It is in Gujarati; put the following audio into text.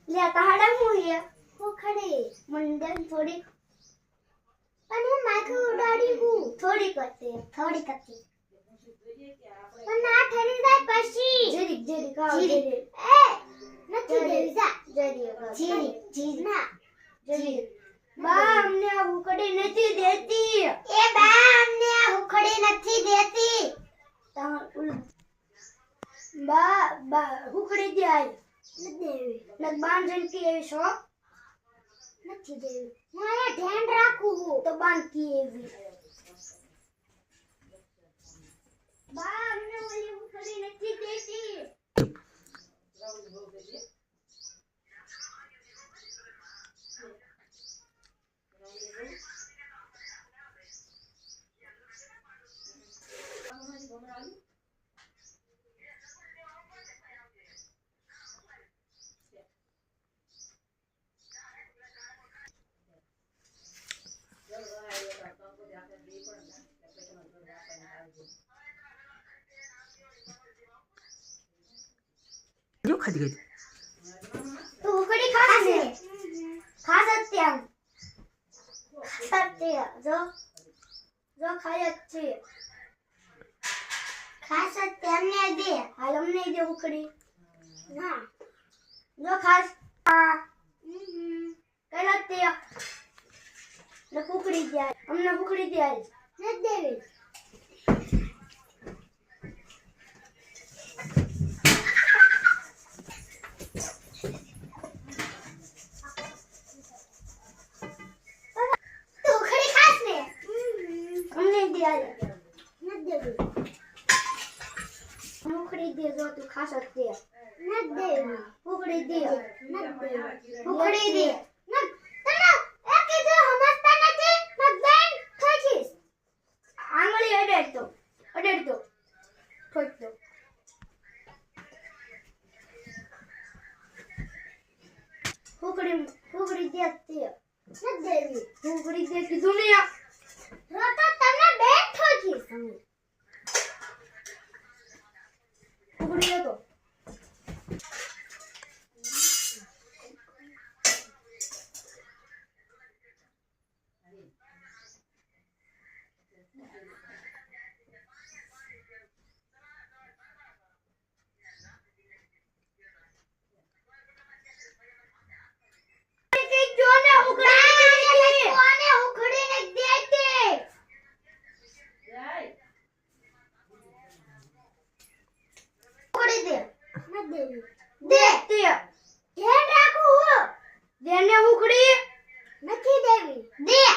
લે તાડા મુએ ખોખડે મંડન થોડી પણ હું માથું ઉડાડી હું થોડી કરતી પણ ના ઠરી જાય પછી જરી ખાવ જરી એ નથી દેવી જા જરી ના જરી બા અમને આ ઉકડી નથી દેતી એ બા અમને આ ઉકડી નથી દેતી બા ઉકડી દે આય નથી દેવી નક બાંધન કે એવી છો નથી દેવી હું આ ધ્યાન રાખું તો બાંધ કે એવી બા અમને ઓલી ઉકડી નથી દેતી क्यों खाती गई तो उकड़ी खास ने खा सकते हम सकते जो खाए अच्छे खा सकते हमने दे हाल हमने दे उकड़ी ना जो खास कहलाते न उकड़ी दिया हमने उकड़ी दिया न देवी उकड़ी दे जो तू खा सकते है न दे उकड़ी दे न दे उकड़ी दे न तने एक जो समझता નથી ન બેન થોચીસ આંગળી અડેડ તો ઠોક દો ઉકડી દે તે ન દેવી ઉકડી દે કીધું ને રોતા તને બેન થોચીસ ઉકડી દે તો નથી દેવી દે